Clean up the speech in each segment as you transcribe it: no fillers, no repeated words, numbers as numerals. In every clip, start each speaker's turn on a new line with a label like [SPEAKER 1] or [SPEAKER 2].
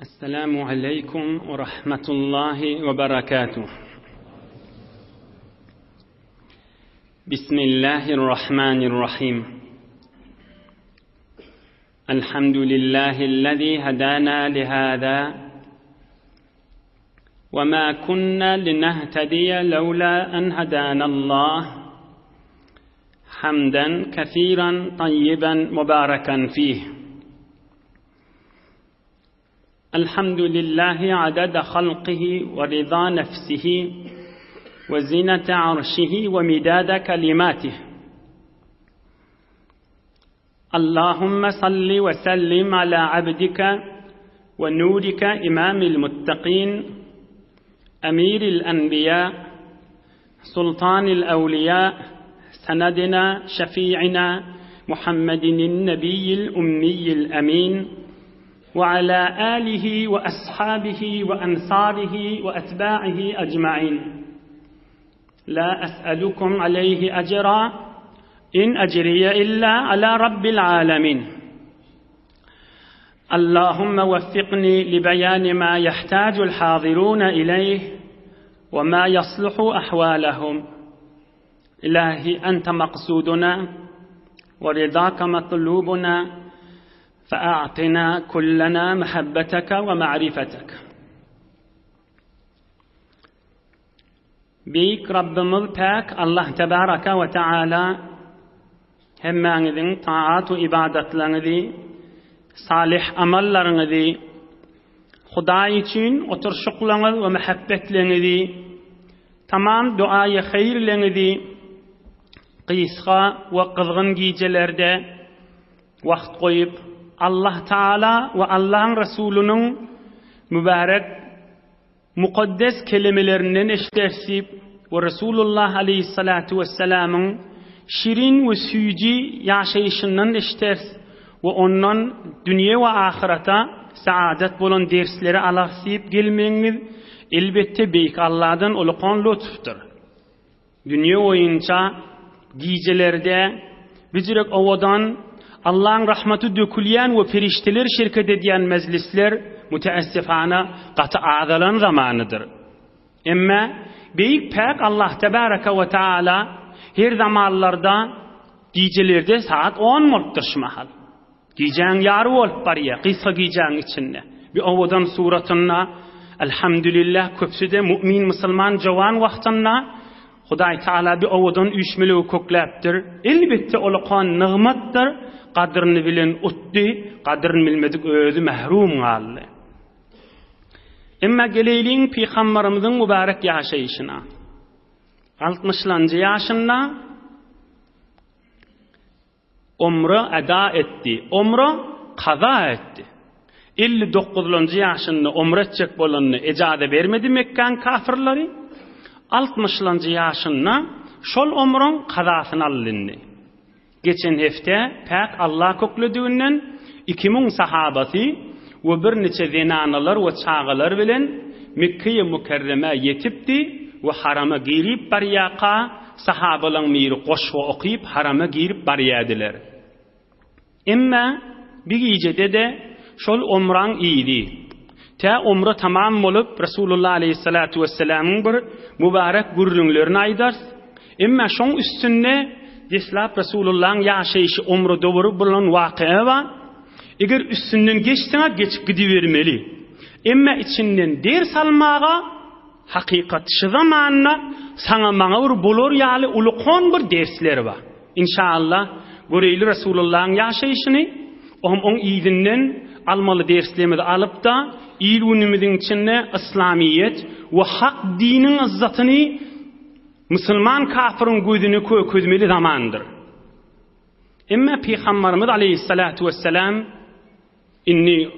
[SPEAKER 1] السلام عليكم ورحمة الله وبركاته. بسم الله الرحمن الرحيم. الحمد لله الذي هدانا لهذا وما كنا لنهتدي لولا أن هدانا الله، حمدا كثيرا طيبا مباركا فيه. الحمد لله عدد خلقه ورضا نفسه وزنة عرشه ومداد كلماته. اللهم صل وسلم على عبدك ونورك إمام المتقين، أمير الأنبياء، سلطان الأولياء، سندنا شفيعنا محمد النبي الأمي الأمين، وعلى آله وأصحابه وأنصاره وأتباعه أجمعين. لا أسألكم عليه أجرا، إن أجري إلا على رب العالمين. اللهم وفقني لبيان ما يحتاج الحاضرون إليه وما يصلح أحوالهم. إلهي أنت مقصودنا ورضاك مطلوبنا، فأعطنا كلنا محبتك ومعرفتك. بيك ربimiz pek Allah tebaraka ve teala hemmenizin taat ve ibadetlerinizi, salih amallarınızı, Huday için oturuşuklarınız ve muhabbetlerinizi, tamam duayı hayırlarınızı, kıyısga ve kızgın gecelerde vakt koyup Allah Teala ve Allah'ın Resulü'nün mübarek mukaddes kelimelerinden eşdersip ve Resulullah Aleyhissalatu vesselam'ın şirin ve süyücü yaşayışından eşders ve onun dünya ve ahirete saadet bulan dersleri alaksip gelmeniz elbette beyk Allah'dan olukan lütuftur. Dünya oyunca gicelerde bizirek ovadan Allah'ın rahmeti dökülyen ve ferişteler şirket ediyen meclisler müteessifana katı ağdalan zamanıdır. Ama büyük pek Allah Tebaraka ve Teala her zamanlarda gecelerde saat 10 multdır mahal. Gecen yarı olup bariye, kısa gecen içinde. Bir ovadan suratına elhamdülillah köpsüde mümin Müslüman cavan vaktına Huday Teala bir ovadan üşmeli kökleptir. Elbette olukan nığmattır. Kadrını bilen utdi, kadrını bilmedik özü mehrum kaldı. Ama geleyliğin Peygamberimizin mübarek yaşayışına, 60'lı yaşında umre eda etti, umre kaza etti. 59'lu yaşında umre edecek bolanını icade vermedi Mekkan kafirleri. 60'lı yaşında şol umrun kazasını alındı. Geçen hafta pek Allah köklüdüğünden 2000 sahabası ve bir neçe zenanalar ve çağalar bilen Mekke-i Mükerreme yetipti ve harama girip bariyaka sahabalan miri koşu okuyup harama girip bariyadiler. Ama bir gecede de şol umran iyiydi. Ta umra tamam olup Resulullah Aleyhissalatu vesselam'ın bir mübarek gurrünlerini aydar. Ama şon üstünde Deslap Resulullah'ın yaşayışı umru doğru bulan vakıa var. Eğer üstünden geçtiğine geçip gidivermeli. Ama içinden ders almağa hakikat şu zamanla sana mağur bulur yali ulukon bir dersler var. İnşallah göreyli Resulullah'ın yaşayışını onun izinden almalı derslerimizi alıp da ilunumuzun içinde İslamiyet ve hak dinin izzatını Müslüman kafirin gözünü köküzmeli zamandır. Ama Peygamberimiz Aleyhissalatu vesselam inni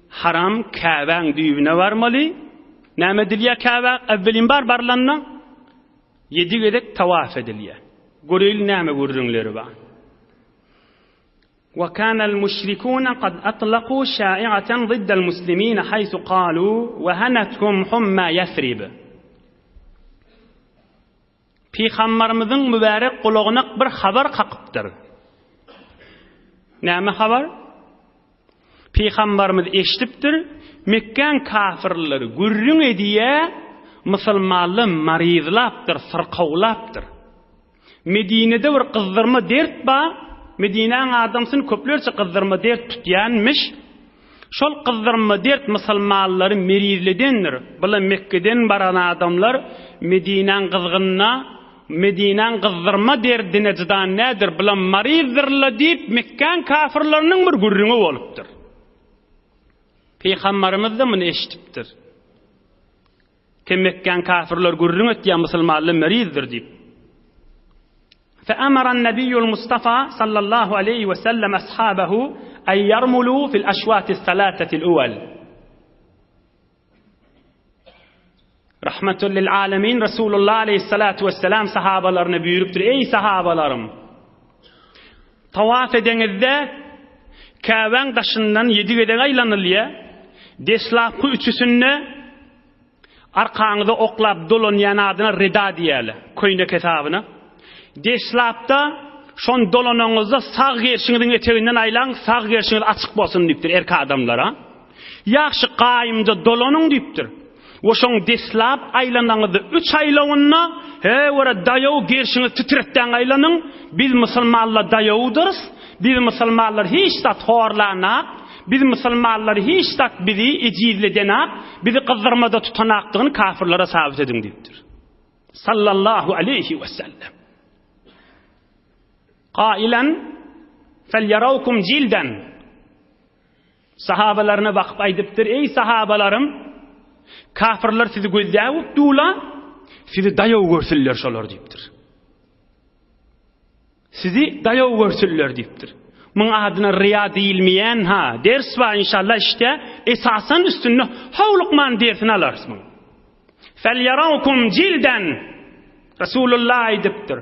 [SPEAKER 1] haram Kabe'nin düğüne varmalı. Näme dilye Kabe evvelin barlarına 7 gedek tavaf edilye. Göreyli näme görürünleri var. وكان المشركون قد أطلقوا شائعة ضد المسلمين حيث قالوا وهنتهم حمى يثرب. Peygamberimizin mübarek kulağına bir haber kakıptır. Näme haber? Peygamberimiz eşitipdir. Mekkan kafirleri gürrün ediye musulmanlı marizlaptır, sırqavlaptır. Medine'de bir kızdırma dert ba, Medine'nin adamsın köplerçe kızdırma dert tutyanmış. Şol kızdırma dert musulmanları merizlidendir. Bula Mekke'den baran adamlar Medine'nin kızgınına, Medine'nin kızdırma derdine cıdan nedir? Bula marizdirla deyip Mekkan kafirlerinin bir gürrünü olupdur. Peygamberimiz de bunu eşitipdir. Ki Mekkan kafirler gürrün etdiyen musulmanlı marizdir deyip. فأمر النبي المصطفى صلى الله عليه وسلم أصحابه أن يرملوا في الأشواط الثلاثة الأول. رحمة للعالمين رسول الله عليه الصلاة والسلام sahabalarına buyurupdur. Ey sahabalarım! Tavaf edenizde Kabe'nin taşından 7 geden aylanılıyor. Deslapı üçüsünü arkanızda oklap dolanyan adına rida diyeli. Koyunda kitabına. Deslapta şon dolanağınızda sağ gerşinizin eteğinden aylan, sağ gerşiniz açık bolsun deyipdir erkek adamlara. Yaxşı qayımca dolanın deyipdir. O şon deslap aylanağınızda 3 aylağınna wara dayaw gerşiniz titretten aylanın. Biz musulmanlar dayawdırız. Biz musulmanlar hiç tat horlanak. Biz musulmanlar hiç tat bizi ecizledenak. Bizi kızdırmada tutanaqdığını kafirlere sabit edin deyipdir. Sallallahu aleyhi ve sellem. Qailan felyarawkum jildan. Sahabalarına bakıp aydıptır. Ey sahabalarım, kafirler sizi gözleyip dula, sizi dayaw görsünler şolar deyiptir. Sizi dayaw görsünler deyiptir. Bunun adına riya deyilmeyen ders var inşallah işte esasen üstünde havluqman dersini alarsın. Felyarawkum jildan. Resulullah aydıptır.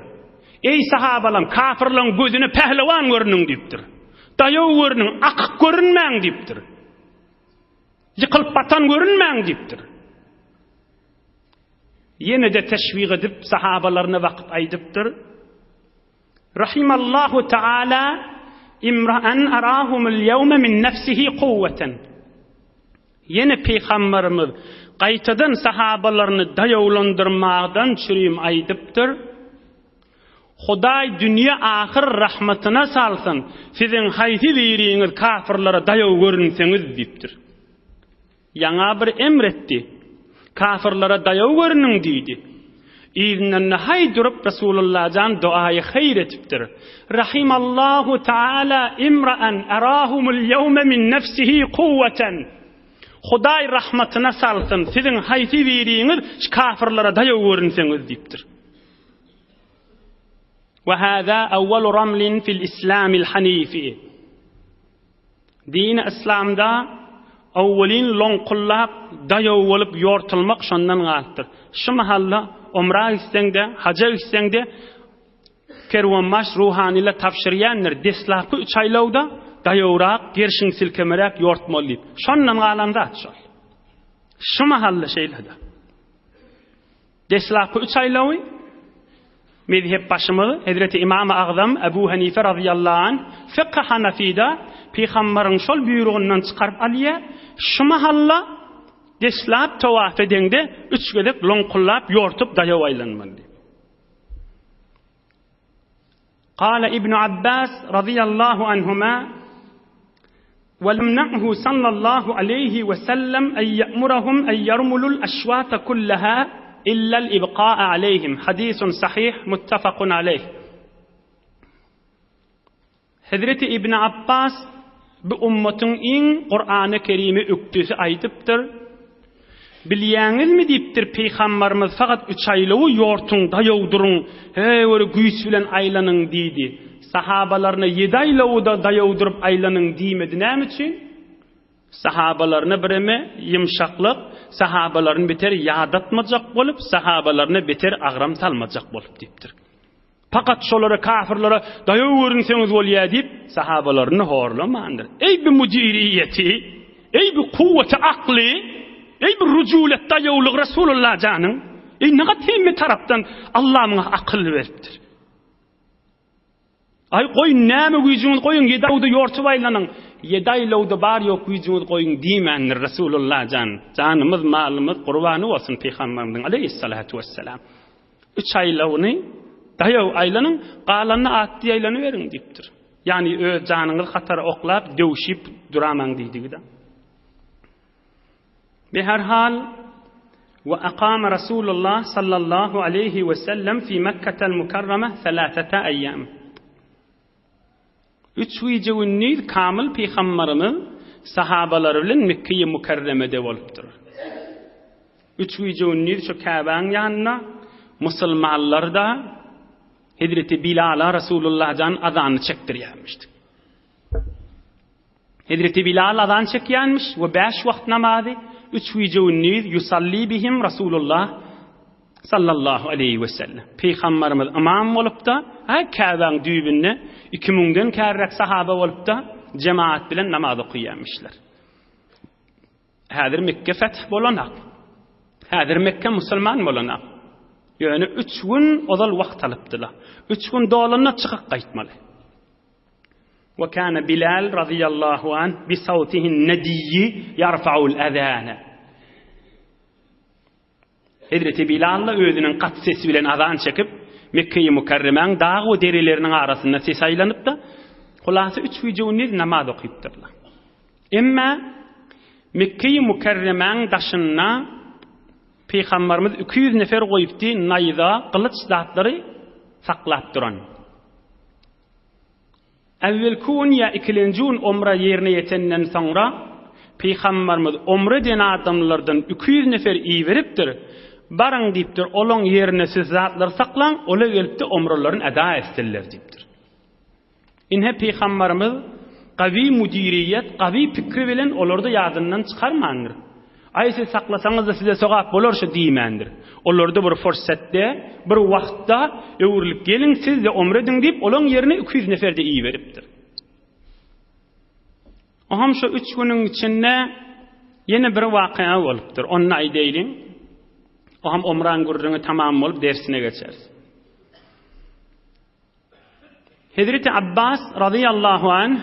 [SPEAKER 1] Ey sahabalarım, kafirlerin gözüne pehlivan görünün deyiptir. Dayaw görünün, akık görünmän deyiptir. Yıkılıp batan görünmän deyiptir. Yine de teşvik edip sahabalarına vakıp aydıptır. Rahimallahu Teala imra'an arahumul yevme min nefsihi kuvveten. Yine Peygamberimiz qaytadan sahabalarını dayawlandırmaqdan çürüyüm aydıptır. Huday dünya ahir rahmetine salsın. Sizin hayti veriyiniz kafirlere dayaw görünseniz deyiptir. Yana bir emretti. Kafirlere dayaw görünün deydi. İzinden hay durup Resulullah can duayı hayır etiptir. Rahimallahu Teala imra'an arahumul yevme min nefsihi kuvveten. Huday rahmetine salsın. Sizin hayti veriyiniz kafirlere dayaw görünseniz deyiptir. وهذا أول رمل في الإسلام الحنيفي. دين إسلام دا أولين لونقلاب dayaw olup yortulmak şondan galypdyr. Şu mahalla umra gitsende, haja gitsende kerwanmaş ruhaniler tapşyrýanlar. Deslapy 3 aylawda dayawrak, gerşin silkemerek yortmaly diýip. Şondan galanda şol. Şu mahalla şeýlede. Deslapy 3 aylawy mezhep başımı Hazreti İmam-ı Azam Ebu Hanife radıyallahu anh Fıkh Hanafi'da Peygamberin şol buyruğundan çıkarıp alıyor. Şu mahalla deslap tavaf edende 3 gedek lonqullap yortup dayaw aylanmalı. Qala İbn Abbas radıyallahu anhuma وَلَمْنَعْهُ صَلَّى اللّٰهُ عَلَيْهِ وَسَلَّمْ اَنْ يَأْمُرَهُمْ اَنْ يَرْمُلُوا الْأَشْوَاطَ كُلَّهَا إلا الإبقاء عليهم. حديث صحيح متفق عليه. Hazreti İbn Abbas bu ummatın in Kur'an-ı Kerim'i öktüsü aydıptır. Bilýäňiz mi diýipdir Peygamberimiz fakat 3 aylawy yortun dayawdurun, öyle güýç bilen aylanyň diýdi. Sahabalarına 7 aylawda dayawdurup aylanyň diýmedi näme üçin? Sahabalarına bireme yumşaklık, sahabalarını beter yadatmacak bolup, sahabalarına beter agram salmacak bolup deyipdir. Fakat şolara kafirlere dayaw görünseniz bolýar deyip sahabalarını horlamandyr. Ey bir mudiriyeti, ey bir kuvveti akli, ey bir ruculet dayawlyk Resulullah canın, ey nagat hemme tarapdan Allah'ın akıl beripdir. Ay koy näme güýjüňiz koyun, ýedawdy yortup aýlanyň. Yedaylowda bar yok güýjüňiz goýun diýmendir Rasulullah canymyz malymyz gurbany bolsun Peýgamberimiň aleyhissalatu vesselam. 3 aýlawny daýaw aýlanyň galanyny atdy aýlany beriň diýipdir. Yani öz janyňyz hatara oklap döwşip duramaň diýdi. Ve her hal ve aqama Rasulullah sallallahu aleyhi ve sellem fi Mekke'tel Mukarreme 3 ayyam. 3 güýjüňiz kamil Peýgamberimiz sahabalary bilen Mekke'ye Mukarremede bolupdyr. 3 güýjüňiz şu Käbäň ýanyna musulmanlar da Hazreti Bilal'a Rasulullah can azanı çektirýärmişdi. Hazreti Bilal azan çekýänmiş we 5 wagt namazy 3 güýjüňiz yusalli bihim Rasulullah sallallahu aleyhi ve sellem. Peýgamberimiz imam bolup da Käbäň düýbünde 2000den kärrek sahaba bolup da jemaat bilen namaz okuyýarmışlar. Häzir Mekke feth bolanak. Häzir Mekke musulman bolanak. Yani 3 gün ozal wagt alypdylar. 3 gün dolanyna çykyp gaýtmaly. Ve kana Bilal radiyallahu an bi sawtihi an-nadiyyi yarfa'ul adana. Hazreti Bilal'la özünün gat sesi bilen azan çekip Mekke-i Mukarremeň dağ we derileriniň arasynda ses aýlanyp da hulasy 3 güýjüňiz namaz okypdyrlar. Emma Mekke-i Mukarremeň daşyna Peýgamberimiz 200 nefer goýupdy, naýda kılıç zatlary saklap duran. Awwelkun ya ikilenjun umra ýerine ýetenden soňra Peýgamberimiz umra den adamlardan 200 nefer iý beripdir. Barang diýipdir, olaň ýerine siz zatlar saklaň, ola gelipdi umralaryny ada etdiler diýipdir. Inhe Peýgamberimiz gawy mudiriyet, gawy pikri bilen olarda ýadyndan çykarmandyr. Aýsy saklasaňyz da size sogap bolarşy diýmendir. Olarda bir fursatda, bir wagtda öwrülip geliň siz de umra ediň diýip olaň ýerine 200 neferde iý beripdir. Aham şu 3 günüň içinde ýene bir waka bolupdyr. Onu aýdaýlyň. Aham umran gurrungy tamam bolup dersine geçer. Hazreti Abbas radıyallahu anh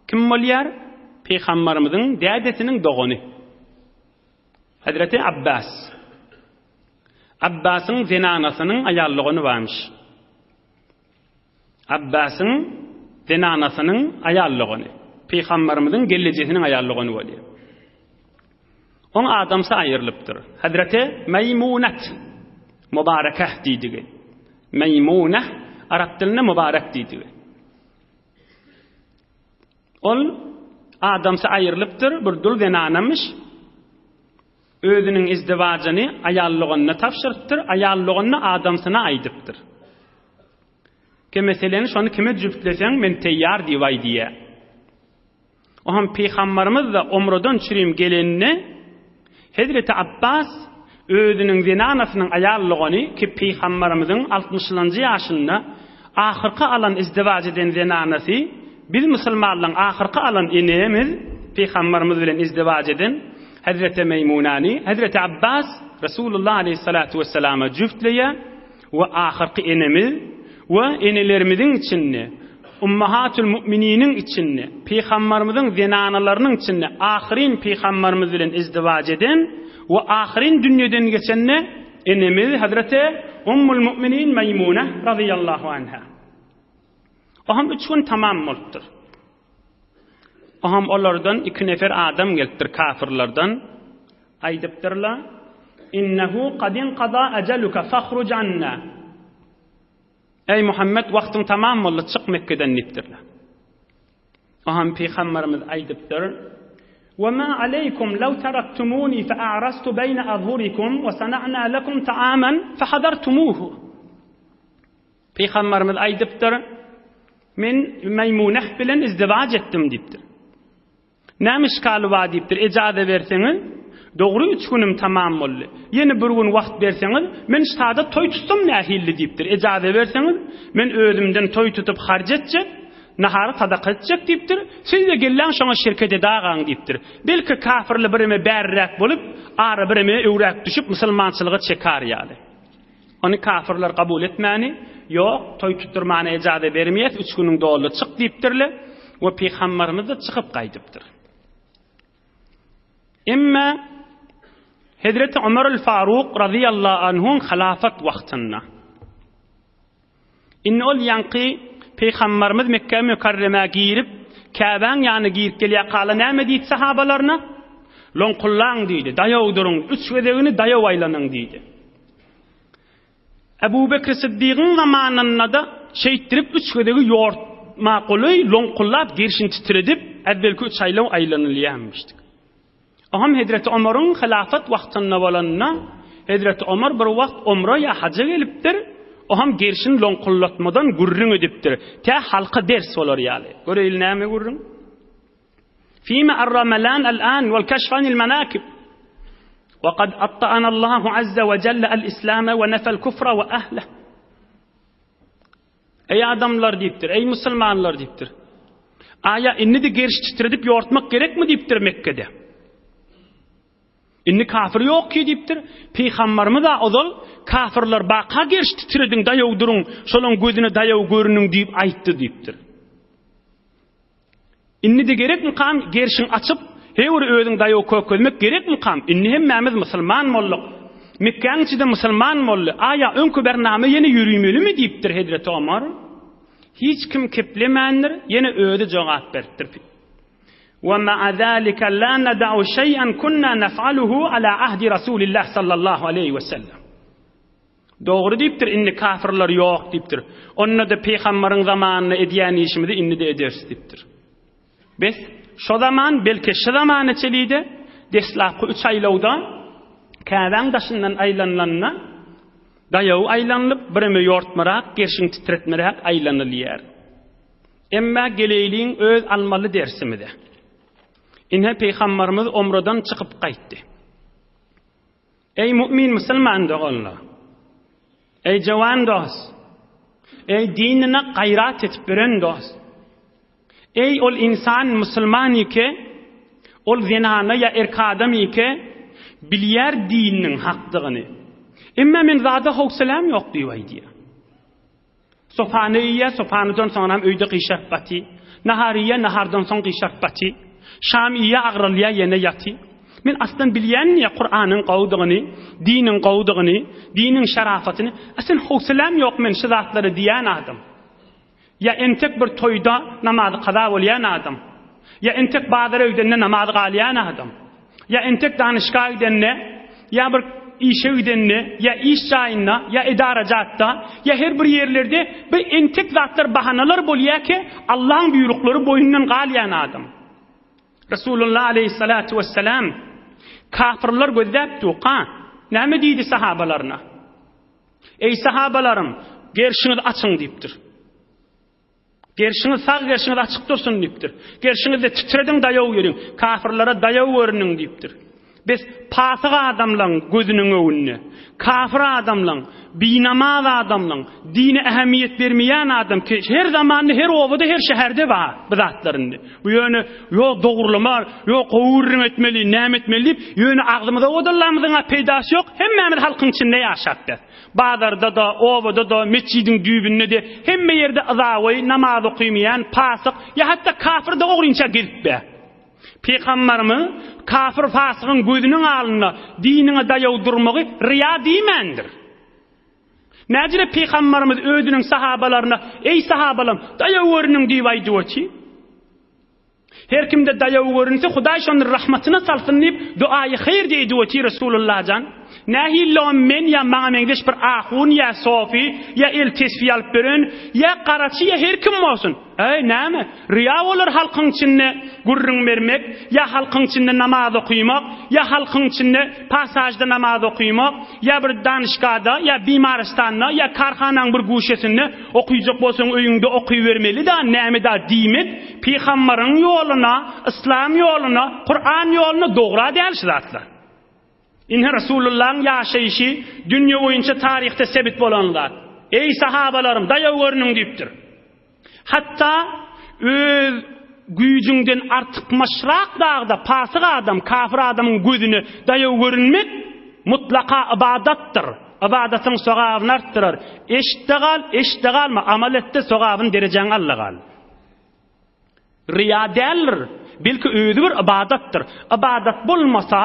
[SPEAKER 1] kim bolýar? Peýgamberimiziň dädesiniň dogany. Hazreti Abbas. Abbas'ın zenanasynyň aýallygyny barmış. Abbas'ın zenanasynyň aýallygyny. Peýgamberimiziň gelejeginiň aýallygyny bolýar. On adamsa aýrylypdyr. Hazreti Maymunat Mubarakah diýdi. Maymunah Arap dilinde mübarek diýdi. Ol adamsa aýrylypdyr, bir dul zenanamış. Özünün izdivacyny aýallygyna tapşyrypdyr, aýallygyny adamsyna aýdypdyr. Ki meseleni şonu kime jüptleseň men teýýar diýýär. Oham Peýgamberimiz de umradan çyryp gelenini Hazreti Abbas özünün zenanasynyň aýallygyny ki Peýgamberimiziň 60-njy ýaşynda ahyrky alan izdivac eden zenanasy biz musulmanlaryň ahyrky alan enemiz Peýgamberimiz bilen izdivac eden Hazreti Maymunani, Hazreti Abbas Rasulullah aleyhissalatu vesselama jüftleýär we ahyrky enemiz we enelerimizin içinde ummahatul mu'mininin içinde Peýgamberimiziň zenanalarynyň içinde ahirin Peýgamberimiz bilen izdivac eden we ahirin dünýeden geçenne enemiz Hazreti Ummul Mu'minin Maymuna radıyallahu anha. Aham 3 gün tamam bolupdyr. Aham olardan 2 nefer adam gelipdir kafirlardan. Aýdypdyrlar: "Innehu qad inqada ajaluka fakhruj anna." Ey Muhammed, wagtyň tamam boldy, çyk Mekke'den dipdirler. Aham Peýgamberimiz aýdypdyr: "Wa ma alaykum law taraktumuni fa a'rastu bayna adhurikum wa sana'na lakum ta'aman fa hadartumuhu." Peýgamberimiz aýdypdyr: "Men Maymunah bilen izdivac etdim" diýipdir. Näme işgaly bar diýipdir, ejade berseňiz, dogry 3 günim tamam boldy. Ýene bir gün wagt berseňiz, men ştada toy tutdum nähilli diýipdir. Ejade berseňiz, men özümden toy tutup harjatjak, nahary sadaka etjek diýipdir. Siz de gelläň şoňa şirket edagaň diýipdir. Belki kafirli birime bärrak bolup, ara birime öwrak düşüp musulmançylyga çekar ýaly. Onu kafirler kabul etmäni, ýok, toy tutturmany ejade bermeýäs, 3 güniň dolu çyk diýipdirler. we Peygamberimiz da çıkıp qaydypdyr. Emma Hazreti Ömer el-Faruq radıyallahu anh'un halafat wagtynda ol yanqi Peygamberimiz Mekke mükerreme girip Ka'ban yani girip gelýär qala näme diýdi sahabalarına? Lonqullaň diýdi, daýaw durun, üç wedegini daýaw aýlanyň diýdi. Ebu Bekir Siddiq'ın zamanında da şeýitdirip üç wedegi ýort maquly lonqullap gerşin titredip evvelki üç aýlaw aýlanylýarmışdyk. Aham Hazreti Ömer'in halafat wagtynda bolanna Hazreti Ömer bir wagt umra ya hajja gelipdir. Aham gerşin lonqullatmadan gurrun edipdir. Ta halqa ders bolar ýaly. Göreýil näme gurrun? Fima ar-ramalan al-an wal kashf anil manakib. Wa qad atta'ana Allahu azza wa jalla al-islam wa nafa al-kufra wa ahlihi. Ey adamlar diýipdir, ey musulmanlar diýipdir. Aya inni de gerş titredip ýortmak gerekmi diýipdir Mekke'de. Inni kafir yok ki diýipdir. Peygamberimiz da ozal kafirler baqa gerş titredin daýaw durun, şolaň gözüne daýaw görünüň diýip aýtdy diýipdir. Inni de gerekmi kam gerşin açyp hewer özüň daýaw kökölmek gerekmi kam? Inni hemmemiz musulman bollyk. Mekkeň içinde musulman bolly. Aya öňkü bername ýene ýürüýmelimi diýipdir Hazreti Ömer. Hiç kim keplemendir, ýene öýde jogap beripdir. ومع ذلك لا ندع شيئا كنا نفعله على عهد رسول الله صلى الله عليه وسلم. Doğru diýipdir, inni kafirler ýok diýipdir. Onda da peýgamberiň zamanynda edýän işimizi inni de ederiz diýipdir. Biz şo zaman belki şu zaman içelide deslapy 3 aýlawda Ka'ban daşyndan aýlanlanna daýaw aýlanlyp birimi ýortmarak, gerşin titretmerak aýlanylýar. Emma geleyliň öz almaly dersimide inhe Peygamberimiz umradan çıkıp qaytdy. Ey mümin musulman doganlar. Ey jawan dost. Ey dinine gayrat etip biren dost. Ey ol insan musulman ike, ol zinana ya erkadam ike bilýär dininiň hakdygyny. Emma men zada howsalam ýok diýýär. Sofanydan soň hem öýde qyşapbaty, nahariya nahardan soň qyşapbaty. Şamiye agralya yene yati. Men aslan bilýän ya Qur'anyň gowdygyny, diniň gowdygyny, diniň şarafatyny, aslan howsalam ýok men şu zatlary diýän adam. Ya entek bir toyda namaz qada bolýan adam. Ya entek badar öýdende namaz galýan adam. Ya entek danışgaha gidenne, ya bir işe gidenne, ya iş jaýynda, ya idarajatda, ya her bir ýerlerde bir entek zatlar bahanalar bolýar ki Allahyň buýruklary boýundan galýan adam. Resulullah aleyhissalatu vesselam kafirler gözläp tuqa näme diýdi sahabalarına? Ey sahabalarym, gerşiňiz açyň diýipdir. Gerşiňiz sag gerşiňiz açyk dursun diýipdir. Gerşiňizde titredin daýaw ýöriň, kafirlere daýaw görüniň diýipdir. Biz pasyk adamlaň gözüniň öňünde, kafir adamlaň, binamaz adamlaň, dine ähmiýet bermeýän adam ki her zamanda, her obada, her şäherde bar bu zatlaryndy. Bu ýöne ýok dogurlamar, ýok gowurun etmeli, näme etmeli, ýöne agdymyza odalarymyzyň peýdasy ýok, hemmämiz halkyň içinde ýaşapdyk. Bazarda da, obada da, mescidiň düýbünde de, hemme ýerde azawy, namaz okuymayan, pasyk, ya hatta kafir de ogurynça giripbe. Peygamberimiz kafir fasygyň gözüniň alynda dinine daýaw durmagy riya diýmendir. Näjire Peygamberimiz özüniň sahabalaryna ey sahabalarym daýaw görüniň diýip aýdypçy. Her kimde daýaw görünse Hudaý şonyň rahmatyna salsyn diýip duaýy hayr diýdi Resulullah jan. Nähi lom men ya maňa meňdeş bir ahun ya sofi ya el tesfi alyp beren ya garaçy ya her kim bolsun. Ey näme? Riya bolar halkyň içinde gurrun bermek, ya halkyň içinde namaz okuymak, ya halkyň içinde pasajda namaz okuymak, ya bir danışgada, ya bimaristanda, ya karhanaň bir guşesinde okuyjak bolsaň öýüňde okuybermeli da näme da diýmek, peýgamberiň ýoluna, islam ýoluna, Qur'an ýoluna dogry däl zatlar. İnhe Resulullah'ın yaşayışı dünya boyunca tarihte sebit bolanlar. Ey sahabalarım daýaw görüniň diýipdir. Hatta öz güýjüňden artyk maşrak dagda pasyk adam, kafir adamyň gözüne daýaw görünmek mutlaka ibadatdyr. Ibadatyň sogabyny artdyrar. Eşitdigal, eşitdigalma amal etdi sogabyny derejeň allygal. Riya däldir. Belki öýdi bir ibadatdyr. Ibadat bolmasa,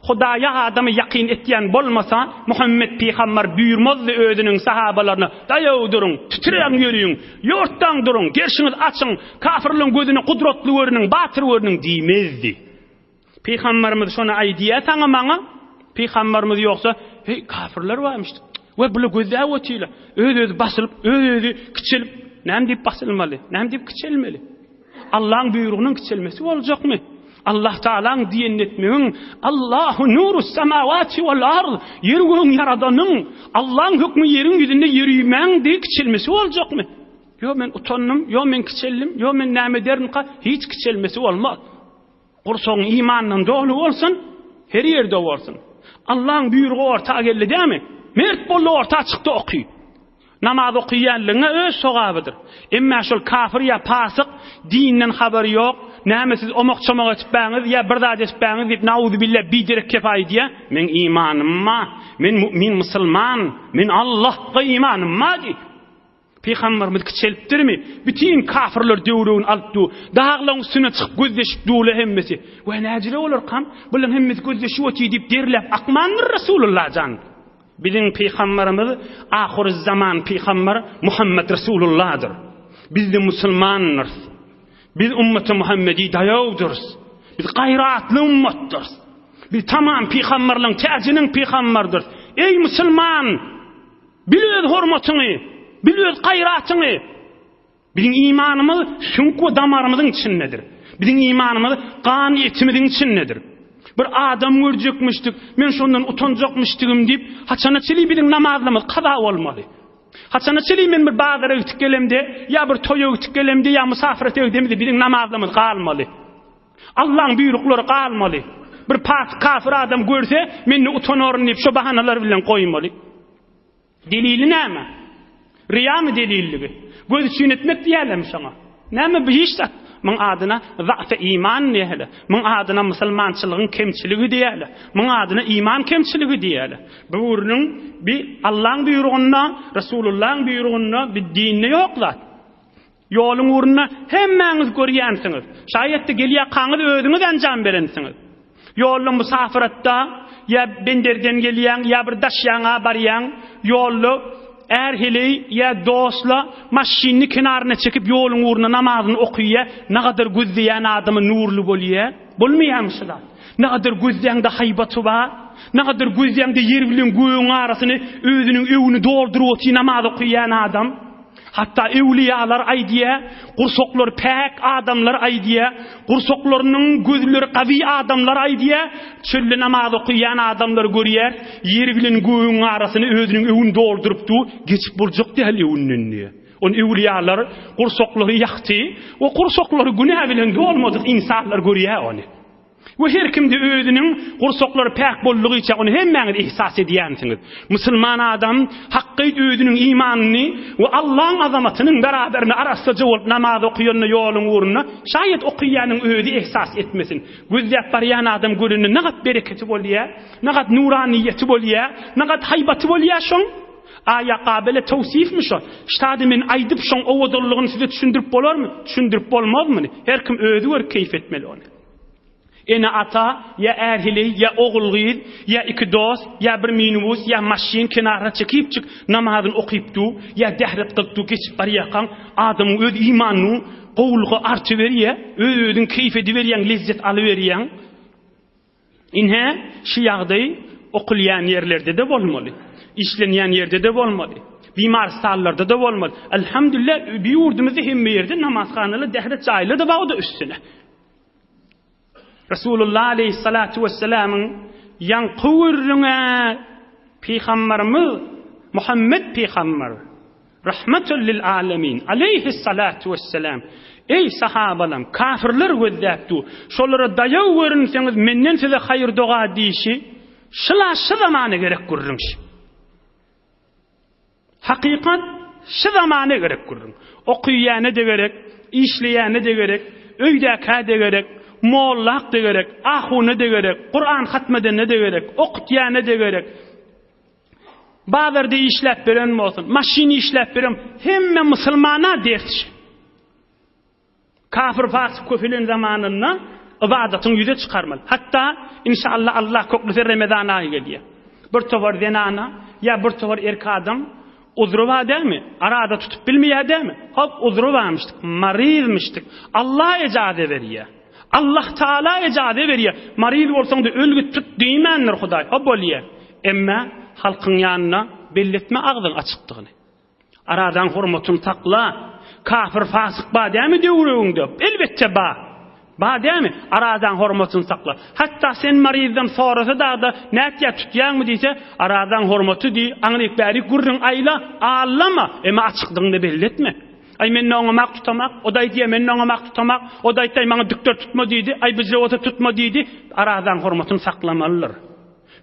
[SPEAKER 1] Hudaýa adamy ýakyn etýän bolmasa, Muhammed peýgamber buyurmazdy özüniň sahabalaryna: "Daýaw duruň, titreň ýörüň, ýurtdan duruň, gerşiňiz açyň, kafirliň gözüne kudratly görüniň, batyr görüniň" diýmezdi. Peýgamberimiz şonu aýdýa taňa maňa, peýgamberimiz ýoksa, "Hey, kafirler barmyş. We bula gözä ötýler. Öz basylyp, özü kiçilip, näme diýip basylmaly, näme diýip kiçilmeli? Allah'ın buyruğunun kiçilmesi olacakmy? Allah Ta'ala'nın diyen etmeğin, Allahu nurus semavati vel ard, yer göğün yaradanyň, Allah'ın hükmü yerin yüzünde yürüýmän diye kiçilmesi olacakmy? Yo men utannım, yo men kiçildim, yo men näme derim ka, hiç kiçilmesi olmaz. Gursoň imandan dolu bolsun, her yerde bolsun. Allah'ın buyruğu orta geldi dämi? Mert bolly orta çykdy oky. Namaz okuyanlygyna öz sogabydyr. Emma şol kafir ya pasyk, dinden habary ýok, nämesiz omak-çomak etpäňiz ya bir zat etpäňiz diýip nauzubillah bidirek kefaý diýe, men imanymma, men mu'min musulman, men Allah'a imanymma diýip. Peýgamberimiz kiçelipdirmi? Bütün kafirler döwrüň altdy, dağlaryň üstüne çykyp gözleşip döwle hemmesi. We näjile bolar kam? Bulan hemmesi gözleşip öti diýip derläp akmandyr Rasulullah jan. Bizim Peygamberimiz ahir zaman Peygamber Muhammed Resulullah'dır. Biz de Müslümanlarız. Biz ümmeti Muhammedi daýawdyrys. Biz gayratly ummatdyrys. Biz tamam Peygamberliň täjiniň Peygamberdir. Ey Müslüman, bil öz hormatyny, bil öz gayratyny. Bizim imanymyz şunku damarymyzyň içindedir. Bizim imanymyz gan etimiziň içindedir. Bir adam görjekmişdik, men şondan utanjakmışdygym diýip, haçana çeli bilen namazlymyz kaza bolmaly. Haçana çeli men bir bagara gitip gelemde, ya bir toýa gitip gelemde, ya musafir etgemde bilen namazlymyz galmaly. Allah'ın buyruklary galmaly. Bir kafir adam görse, meni utanaryn diýip şo bahanalar bilen goýmaly. Delili näme? Riya mı delilligi? Göz için etmek diýelim şoňa. Näme bu hiç zat? Mun adyna zat-ı iman diýeli. Mun adyna musulmançylygyň kemçiligi diýeli. Mun adyna iman kemçiligi diýeli. Bu urnyň bir Allah'ın buyrugyna, Resulullah'ın buyrugyna bir dinne ýoklar. Ýoluň uruna hemmäňiz görýänsiňiz. Şaýatda gelýär kaňyz özüňiz anjam berensiňiz. Ýolda musafiratda ya benderden gelýän ya bir daşýaňa barýan ýolda erhili ya dostla maşinni kenarına çekip yolun uğruna namazını okuya, ne kadar gözleyen adamı nurlu bolýar, bolmaýanmyşlar. Ne kadar gözleýäňde haybaty bar, ne kadar gözleýäňde yer bilen göğüň arasyny özüniň öwüni doldurup oty namaz okuyan adam. Hatta evliyalar aýdýar, gursoklar pek adamlar aýdýar, gursoklarynyň gözleri gawy adamlar aýdýar, çölde namaz okuyan adamlar görýär, yer bilen göğüň arasyny özüniň öwüni doldurupdy, geçip boljak diýil öwünden. On evliyalar gursoklary ýakty, o gursoklary günah bilen dolmadyk insanlar görýär ony. Bu her kimde özüniň gursoklary pek bollugy üçin onu hemmäňiz ihsas edýänsiňiz. Musulman adam hakky özüniň imanyny we Allah'ın azamatynyň beraberine arasynda bolup namaz okuýanyny ýoluň uğruna şaýat okuýanyň özü ihsas etmesin. Gözläp barýan adam görünne nägat bereketi bolýar, nägat nuraniýeti bolýar, nägat haybaty bolýar şoň. Aya qabile tawsifmi şo? Ştady men aýdyp şoň owodullygyny size düşündirip bolarmy? Düşündirip bolmazmy? Her kim özü gör keyif etmeli onu. Ene ata, ya erhili, ya oğulgil, ya iki dost, ya bir minibus, ya maşin kenara çekip çık, namazını okuyupdu, ya dehret kılpdu, geçip baryakan, adamın öz imanını, qowlugy artı veriye, özün keyif ediveriyen, lezzet alıveriyen. İnhe, şu ýagdaý okulyan yerlerde de bolmaly, işlenýän yerde de bolmaly, bimarstanlarda da bolmaly. Elhamdülillah, bir ýurdumyzda hemme ýerde namazhanaly, dehret çaýly da bagda üstüne. Resulullah aleyhissalatu vesselam'ın yankıwrına Peygamberimiz Muhammed Peygamber rahmetul lil alamin aleyhissalatu vesselam ey sahabalam kafirler gözläpdi şolara dayaw görünseňiz menden size hayır doga diýişi şu zamana gerek görürüň. Hakikat şu zamana gerek görürüň. Okuýany da gerek, işleýäni de gerek, öýdäkä de gerek, mollak da gerek, ahune de gerek, Kur'an hatmedene de gerek, okutýany da gerek. Bazarda işläp beren bolsun, maşini işläp beren, hemme musulmana dertçi. Kafir fasık köpülen zamanında ibadatın yüze çıkarmalı. Hatta inşallah Allah köklüse Ramazan ayı geliyor. Bir tovar zenana ya bir tovar erkek adam uzru var değil mi? Arada tutup bilmiyor değil mi? Hop uzru varmıştık, marizmiştik. Allah icade veriyor. Allah Teala icade veriyor. Mariz olsan da ölgüt tut deymenler Huday. Hop oluyor. Emme halkın yanına belletme ağzın açıktığını. Aradan hurmatun takla. Kafir fasık ba değil mi diyorun? Elbette ba. Ba değil mi? Aradan hurmatun sakla. Hatta sen marizden sonrası da netiye tutyan mı diyse aradan hurmatı di. Anlayıp bari gurrun ayla ağlama. Ema açıklığını belletme. Ay men ona mak tutamak, o da diye men ona mak tutamak, o da aytay bana doktor tutma deydi, ay bizle ota tutma deydi. Aradan hurmatını saklamalılar.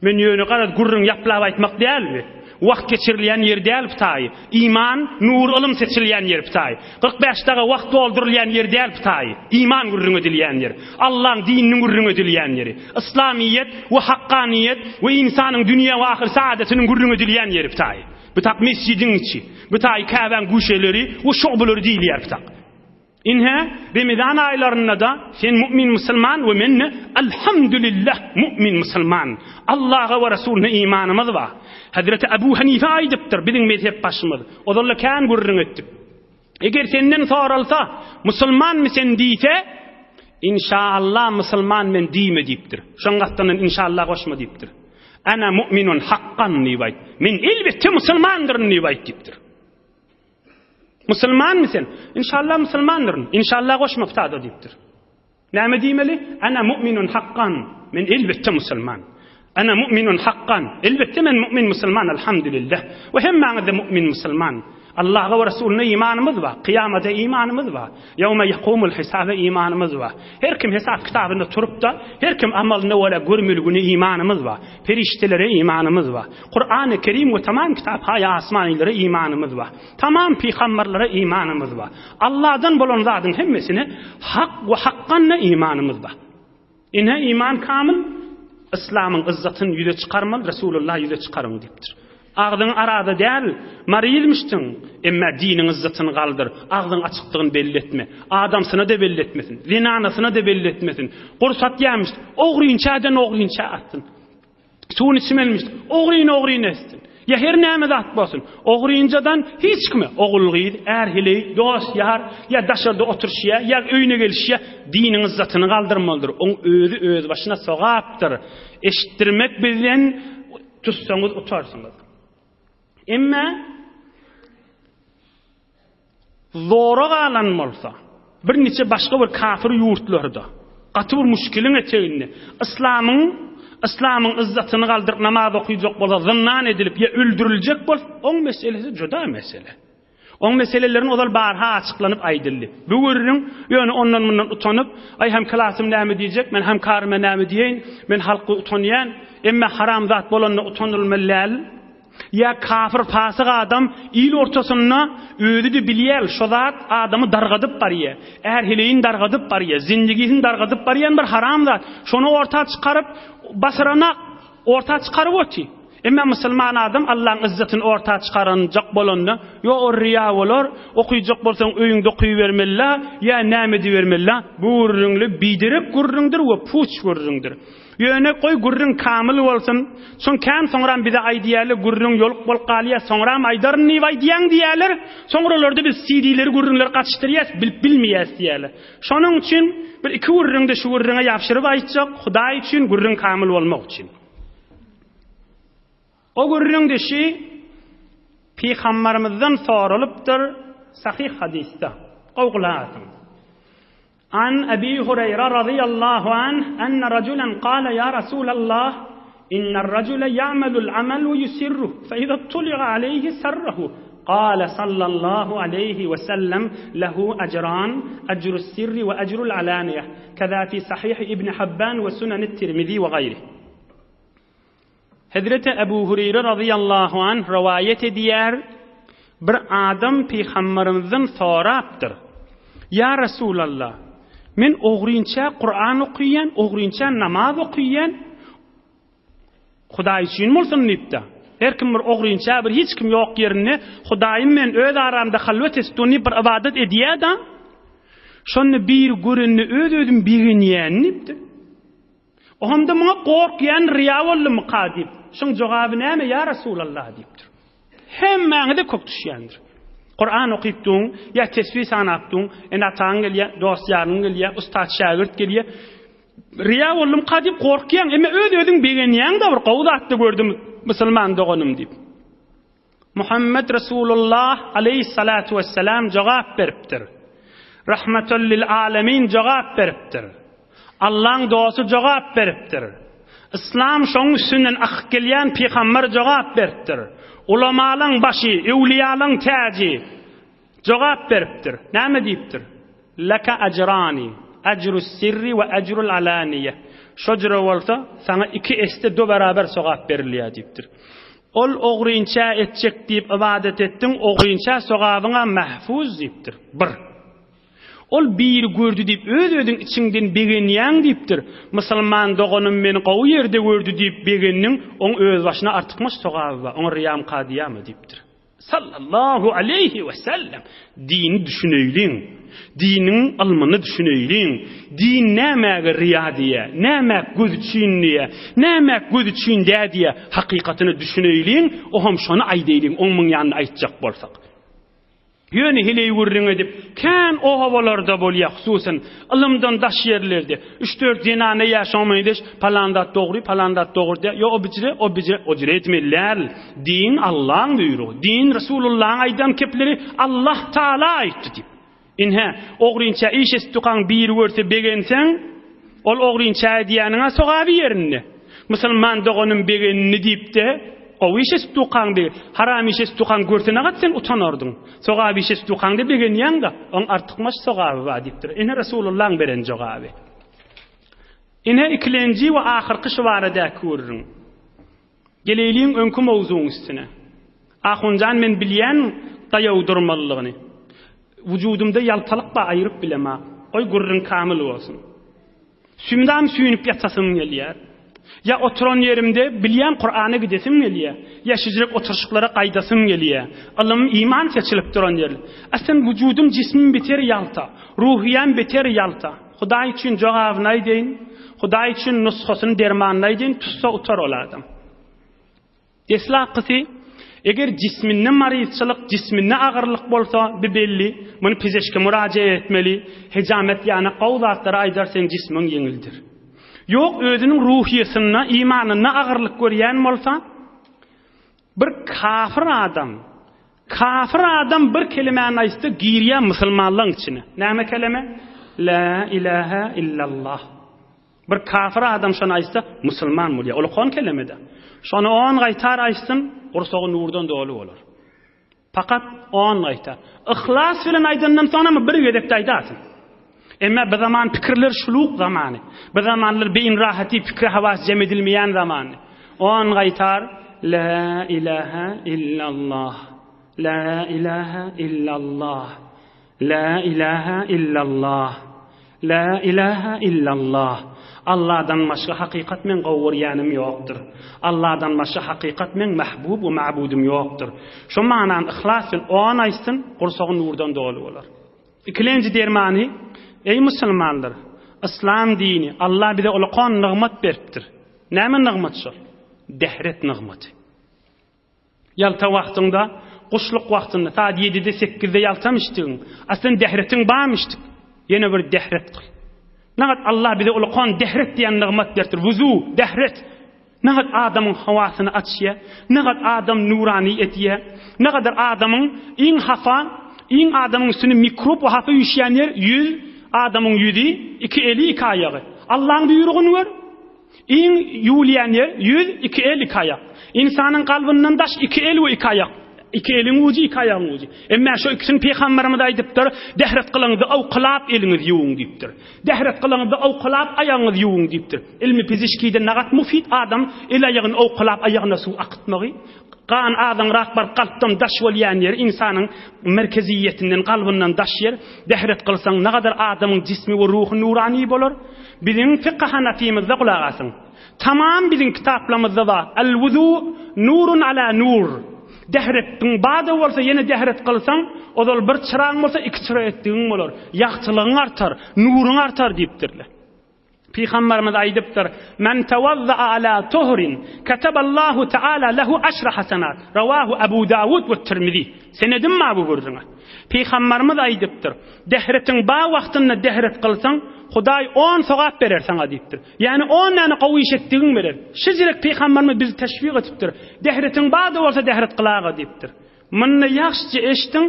[SPEAKER 1] Men yönü qarad gurrun yaplab aytmak değil mi? Vakt geçirilen yer değil ptayı. İman, nur, ilim seçiliyen yer ptayı. 45'daga vakt doldurulayan yer değil ptayı. İman gurrun ödülüyen yer. Allah'ın dininin gurrun ödülüyen yeri. İslamiyet ve hakkaniyet ve insanın dünya ve ahir saadetinin gurrun ödülüyen yer ptayı. Bu tak mescidin içi. Bu tak Kabe'nin guşeleri ve şu'buları değil yer ptak. İnhe Ramazan aylarında da sen mümin Müslüman ve menne elhamdülillah mümin Müslüman. Allah'a ve Resulüne imanımız var. Hazreti Ebu Hanife aydıptır bizim mezhep başımız. O da kan gurrun ettik. Eğer senden sorulsa Müslüman mısın deyse inşallah Müslüman men deyme deyiptir. Şoňgatdan inşallah koşma deyiptir. Ana mu'minun hakkan nibay. Men elbette Müslümandır nibay deyiptir. Müslüman mısın? İnşallah Müslümandırın. İnşallah koşmaptadır deyiptir. Näme diýmeli? Ana mu'minun hakkan. Men elbette Müslüman. Ana mu'minun hakkan. Elbette men mu'min Müslüman elhamdülillah. Ve hemmäňizde mu'min Müslüman. Allah'a ve Resulüne imanımız var. Kıyamete imanımız var. Yevme yekumul hisabe imanımız var. Her kim hesap kitabında turup da her kim amalına öyle görmülgüne imanımız var. Periştelere imanımız var. Kur'an-ı Kerim ve tamam kitap haya asmanilere imanımız var. Tamam peygamberlere imanımız var. Allah'dan bolan zatın hemmesine hak ve hakkanla imanımız var. İne iman kamil İslam'ın izzatını yüze çıkarmalı, Resulullah yüze çıkarın deyiptir. Ağdın arada değil, mariyilmiştin. Emme dinin izzatını kaldır. Ağdın açıklığını belli etme. Adamsına da belli etmesin. Zinanasına da belli etmesin. Kursat yemiştin. Oğruyunçadan oğruyunça attın. Suun içimelmiştin. Oğruyun estin. Ya her näme zat bolsun. Oğruyuncadan hiç kime oğulgıydı, erhili, dost yar, ya daşarda oturşya, ya öyüne gelişya dinin izzatını kaldırmalıdır. On öz başına soğaptır. Eşittirmek bilen tutsanız utarsınız. Emme zora galan bolsa bir neçe başka bir kafir yurtlarda gaty bir müşkilin eteğinde İslam'ın izzatyny galdyryp namaz okuyjak bolsa zınnan edilip ya öldürülecek bol on meselesi juda mesele. On meselelerin odal barha açıklanıp aydyldy. Bu görürün ýöne ondan mundan utanyp ay hem klasym näme diýjek, men hem karyma näme diýeň, men halky utanýan, emme haram zat bolanna utanylmaly. Ya kafir fasık adam il ortasına öýüdi de bilýär, şo zat adamı dargadyp barýar. Erhileýin dargadyp barýar, zindigisin dargadyp barýan bir haram zat. Şonu orta çykaryp basarana orta çykaryp öti. Emme musulman adam Allah'ın izzetini orta çykaranjak bolanda, yo o riya bolar, okuyjak bolsaň öýüňde okuybermeli, ya näme diýbermeli. Bu gurrunly bidirip gurrundur we puç gurrundur. Ýöne koy gurrun kamil bolsun. Soň kan soňram bize aýdýarly gurrun ýolup bolqalyar, soňram aýdaryn niwe diýen diýerler. Soňralarda biz CD-leri gurrunlar gaçytyrýas, bilmeýäs diýerler. Şonuň üçin bir iki gurrunda şu gurruna ýapşyryp aýtjak, Hudaý üçin gurrun kamil bolmak üçin. O gurrun deşi Peygamberimizden soralypdyr sahih hadisde. Gowgulatyn. عن أبي هريرة رضي الله عنه أن رجلا قال يا رسول الله إن الرجل يعمل العمل ويسره فإذا اطلع عليه سره قال صلى الله عليه وسلم له أجران أجر السر وأجر العلانية كذا في صحيح ابن حبان وسنن الترمذي وغيره. Hazreti Ebu Hureyre radıyallahu anh rivayet ediyor, bir adam Peygamberimizden soraptır. Ya Resulallah, men oğruyunça Kur'an okuyan, oğruyunça namaz okuyan, Hudaý üçin bolsun nipta. Her kim bir oğruyunça bir hiç kim yok yerine Hudaýym men öz aramda halwet etdiňi bir ibadet edýär da. Şonu bir görünni öz-özüm biginýänipdir. Onda muňa gorkýan riýa boldum kadip. Şoň jogaby näme ya Rasulullah diýipdir. Hemmäňe de kok düşýändir. Kur'an okypdyň, ya tesbih sanapdyň, enataň gelýär, dostlaryň gelýär, ustad şagirt gelýär. Riýa boldum kadip gorkýan, emme öz-özüň biginýän da bir gowdatdy gördüm musulman doganym diýip. Muhammed Rasulullah aleyhissalatu vesselam jogap beripdir. Rahmetul lil alamin jogap beripdir. Allah'ın dostu jogap beripdir. İslam şoň üstünden akyp gelýän peýgamber jogap beripdir. Ulamalyň başy, ewliýalyň täji jogap beripdir. Näme diýipdir? Laka ajrani, ajrus sirri we ajrul alaniye. Şojra bolsa sana 2 esde do beraber sogap berilýär diýipdir. Ol ogryňça etjek diýip ibadet etdiň, ogryňça sogabyňa mahfuz diýipdir. 1. Ol bir gördü diýip öz-özüň içinden begenýän diýipdir. Musulman doganym meni gowy ýerde gördü diýip begenniň oň öz başyna artykmyş sogaby bar. Oň riyam qadiyamy diýipdir. Sallallahu aleyhi ve sellem. Dini düşüneýliň. Dinin almany düşüneýliň. Din nämäge riya diýe, näme göz üçin diýe, näme göz üçin diýe hakykatyny düşüneýliň, o hem şonu aýdaýliň, oňmyň ýanyna aýtjak bolsak. Ýöne hileý gurrun edip, kän o hawalarda bolýar, hususan ilmden daş ýerlerde 3-4 zinany ýaşamaýdyş, palandat dogry, palandat dogry, ýa o bicre etmelär. Din Allah'ın buyruğu, din Resulullah'ın aýdan kepleri Allah Taala aýtdy diýip. Inhe ogryňça iş estukan bir görse begenseň, ol ogryňça diýanyňa sogaby ýerinde. Musulman doganym begenini diýip de, o iş estukan de haram iş estukan görse nagat sen utanardyň. Sogaby iş estukan de begenýän da, oň artykmaş sogaby bar diýipdir. Inhe Resulullah'ın beren jogaby. Inhe ikilenji we ahyrky şwarada görürüň. Geleliň öňkü mowzuň üstüne. Ahunjan men bilýän taýawdurmalygyny. Vücudumda yaltalyk ba aýryp bilema. Oy gurrun kamil bolsun. Sümdam süýünip ýatasym gelýär. Ya oturan yerimde bilýän Qur'any gidesim gelýär. Ya şüzrek oturşyklara gaýdasym gelýär. Alym iman seçilip duran ýer. Aslında vücudum cismim biter yalta. Ruhiyam biter yalta. Hudaý üçin jogabyny aýdyn. Hudaý üçin nusxasyny dermanyny aýdyn. Tutsa utar oladym. Deslaqysy eger cisminne maryçylyk, cisminne agyrlyk bolsa, belli, muny pizeşke murajaat etmeli, hejamet ýany gowdatlary aýdarsaň cismiň ýeňildir. Ýok özüniň ruhiýasyna, imanyna agyrlyk görýän bolsa, bir kafir adam bir kelimeni aýtdy, girýän musulmanlyň içine. Näme kelime? La ilaha illallah. Bir kafir adam şonu aýtsa, musulman bolýar. Ol kon kelimede. Şonu on gaýtar aýtsyn, ursagy nurdan dolu bolar. Fakat on gaýtar. İhlas bilen aýdandan soňra bir gedekde aýdarsyn. Emma bu zaman pikirler şuluk zamanı. Bu zamanlar beyin rahati fikri havas cem edilmeyen zamanı. On gaýtar la ilaha illallah. La ilaha illallah. La ilaha illallah. La ilaha illallah. Allah'dan başka hakikat men gowurýanym ýokdur. Allah'dan başka hakikat men mahbub we ma'budum ýokdur. Şu manan ihlas bilen on aýtsyn, gursagy nurdan dolu bolar. İkilenji dermany, ey musulmanlar, İslam dini Allah bize ulkan nigmat beripdir. Näme nigmat şol? Dehret nigmaty. Yalta wagtynda, guşluk wagtynda saat 7-de 8-de yaltamışdyň. Aslında dehretin barmışdyk. Yine bir dehret kıl. Nagat Allah bize ulkan dehret diýen nigmat beripdir. Wuzu, dehret. Nagat adamın hawasyny açýa, nagat adam nurani etýä, nagadar adamın iň hafa, iň adamın üstüne mikrop we hafa ýüşýän ýer, yüz adamın yüzi, 2 eli 2 ayağı. Allah'ın buyruğunu var. İn yuliyan yer, yüz, 2 el 2 ayak. İnsanın kalbından daş 2 el ve 2 ayak. 2 elin ucu, 2 ayağın ucu. Emme şu ikisini peygamberimiz aýdypdyr, dehret kılıňyzy awqylap eliniz yuwuň diýipdir. Dehret kılıňyzy awqylap aýaňyz yuwuň diýipdir. Ilmi fizikide nagat mufid adam el aýagyny awqylap aýagyna suw akıtmagy. Qan adam rakbar qalbdan daş bolýan yer insanyň merkeziyetinden qalbyndan daş yer dehret kılsaň ne kadar adamyň cismi we ruhy nurani bolar. Bizim fiqh hanafimizde kulak asyn. Tamam bizim kitaplarymızda var. El-wuzu nurun ala nur. Dehrettiň bada bolsa ýene dehret kılsaň, odal bir çıraň bolsa iki çıra etdiň bolar. Ýagtylygyň artar, nuruň artar diýipdirler. Peygamberimiz aýdypdyr: "Men tawazza ala tuhrin, kataballahu taala lahu 10 hasanat." Rawahu Abu Dawud we Tirmizi. Senedim ma bu gurjuna. Peygamberimiz aýdypdyr: "Dehretiň ba wagtyna dehret kılsaň, Hudaý 10 sowap berer sana" diýipdir. Ýani 10 näme gowy etdigiň berer. Şu jirek Peygamberimiz bizi teşvik etipdir. Dehretiň bada bolsa dehret kılaga diýipdir. Munny ýaxşy eşdiň,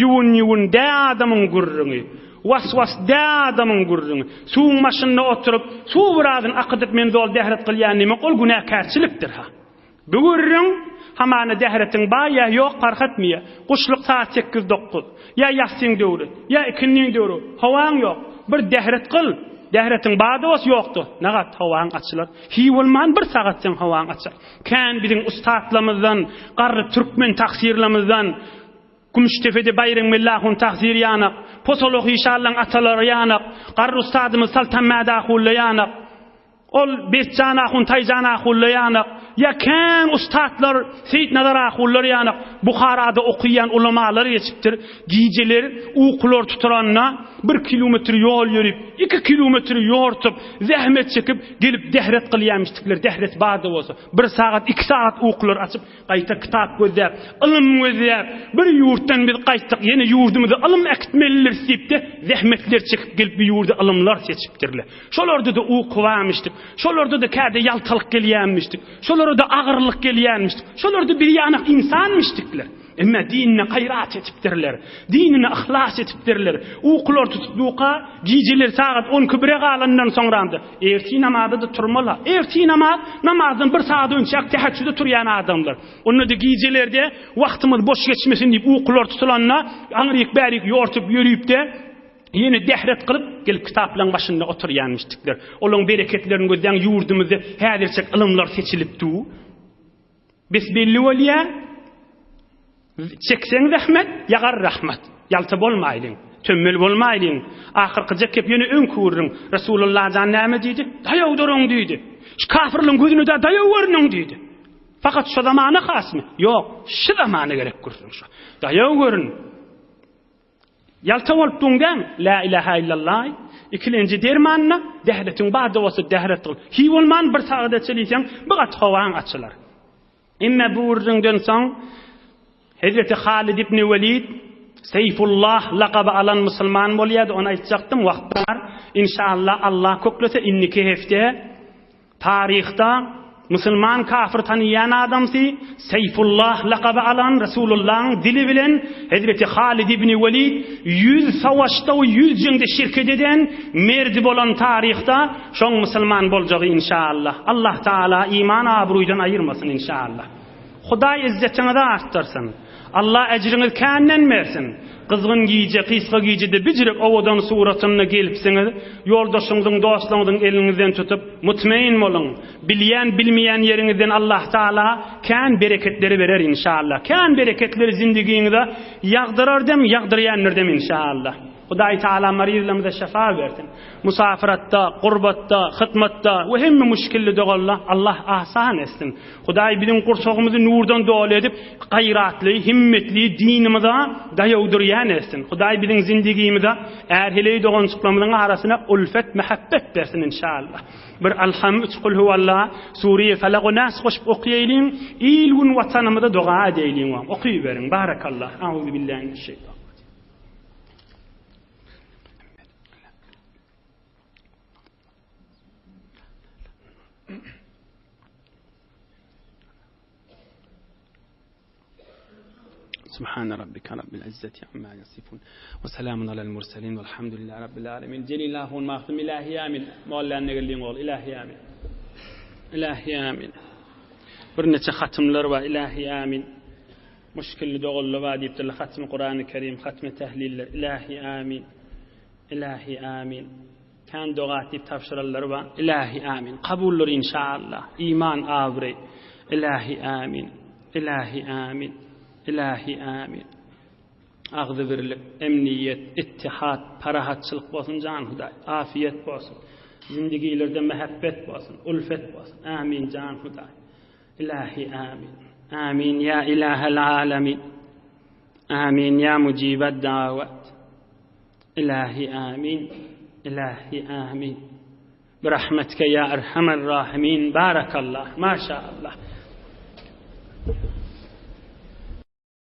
[SPEAKER 1] ýuwun da adamyň gurruny. Was da adamyň gurruny. Suw maşynyna oturup, suw birazyn akydyp men dol dehret kılýan näme ol günäkärçilikdir ha. Bu gurrun hamana dehretiň baýa ýok fark etmeýär. Guşluk saat 8-9. Ya ýasyň döwri, ya ikinniň döwri. Hawaň ýok. Bir dehret kıl. Dehretiň bada was ýokdy. Nagat hawaň açylar. Hiwulman bir sagat sen hawaň açar. Kän biziň ustatlarymyzdan, garry türkmen taksirlamyzdan, Gümüştefede Bayram Millahun taksir ýanyk, Posolok inşallah atalary ýanyk, garry ustadymyz Saltan Madahulla ýanyk. Ol Betjana hun Tayjana hulla ýanyk. Ya kän ustatlar Seyit Nazara hullar ýanyk. Buharada okuyan ulamalar ýetipdir. Gijeler uqlar tuturanna 1 kilometr ýol ýörüp, 2 kilometr ýortup, zähmet çekip gelip dehret kılýanmışdyklar. Dehret bada bolsa 1 saat 2 saat uqlar açyp, gaýta kitap gözläp, ilm gözläp, bir ýurtdan biz gaýtdyk, ýene ýurdumyzda ilm ekitmeliler diýipdi, zähmetler çekip gelip bir ýurda ilmlar seçipdirler. Şolarda da uqwamışdyk. Şolarda da käde ýaltalyk gelýänmişdik. Şolarda da agyrlyk gelýänmişdik. Şolarda bir ýanyk insanmışdyklar. Emma dinine gayrat etipdirler. Dinine ihlas etipdirler. Uqlar tutupduqa, gijeler saat 10 kübre galandan soňrandy. Erti namazda da turmala. Erti namazdan 1 saat önçe tehajjüde turýan adamlar. Onu da gijelerde wagtymyz boş geçmesin diýip uqlar tutulanna, aňryk bärik ýortup ýörüp de yeni dehret kılıp gelip kitaplan başında oturýanmışdyklar. Olaň bereketlerini gözden ýurdumyzda häzirçe ilmler seçilipdi. Besbelli bolýa, çekseň rahmet, ýagar rahmat. Ýalty bolmaýlyň, tömmel bolmaýlyň. Ahyrky jekep ýene öňkürüň. Resulullah jan näme diýdi? Daýaw duruň diýdi. Şu kafirliň gözüne de daýaw görüň diýdi. Fakat şu zamana hasmy? Ýok, şu zamana gerek görüň şu. Daýaw görün. Yalta bolup duňdan la ilaha illallah ikilenji dermanna dehretiň bada bolsa dehret kıl. Hiwulman bir sagada çelýän bigat hawaň açylar. Inne buurdyňdan soň Hazreti Halid ibn Walid Seyfullah laqaba alan musulman bolýady. Onu aýtjaktym wagtlar. İnşallah Allah köklese inniki hefte taryhda musulman kafir tanıyan adamsi Seyfullah laqaba alan Resulullah'ın dili bilen Hazreti Halid ibn Walid 100 savaşta o 100 jüngde şirket eden merdi bolan tarihta şoň musulman boljagy inşallah. Allah Taala iman abruýdan ayırmasın inşallah. Hudaý izzetini da artdyrsın. Allah ejriňiz känden bersin. Kızgın giyce, kysga giyce de bijirek owadan suratyna gelipsiňiz, ýoldaşyňyzyň, dostlaryňyzyň eliňizden tutup mutmain bolyň. Bilýän, bilmeýän ýeriňizden Allah Taala kän bereketleri berer inşallah. Kän bereketleri zindigiňizde ýagdyrardym, ýagdyrýanlardym inşallah. Hudaý Taala maryzlarymyza şefa bersin. Musafiratda, gurbatda, hytmatda we hemme müşkilli dogalla Allah asan etsin. Hudaý biziň gursagymyzy nurdan dol edip, gaýratly, himmetli dinimize daýawdyrýan etsin. Hudaý biziň zindigimize erheleý dogançyklarymyzyň arasyna ulfet, mehabbet bersin inşallah. Bir alhamd qul huvallah Suriye Falaq Nas goşup okuýaýlyň, ilgun watanymyza doga edeýliň. Okuýy beriň. Barakallah. Auzu billahi mineşşeytan. سبحان ربك رب العزة عما يصفون وسلام على المرسلين والحمد لله رب العالمين. Celilahun mahfum ilahi amin. Mawlan negelliň ol ilahi amin. İlahi amin. Bir neçe hatımlar var ilahi amin. Müşkilli dogullu var diýipdir. Hatmy Kur'an-ı Kerim, hatmy tahliller ilahi amin. İlahi amin. Kan dogat diýip tapşyrallar var ilahi amin. Kabullar inşallah. İman awry ilahi amin. İlahi amin. İlahi amin. Agdy birlik, emniyet, ittihad, parahatçylyk bolsun jan Hudaý. Afiyet bolsun. Zindigilerde mehabbet bolsun, ulfet bolsun. Amin jan Hudaý. İlahi amin. آمين يا إله العالمين. آمين يا مجيب الدعوات. إلهي آمين، إلهي آمين، برحمتك يا أرحم الراحمين. بارك الله، ما شاء الله.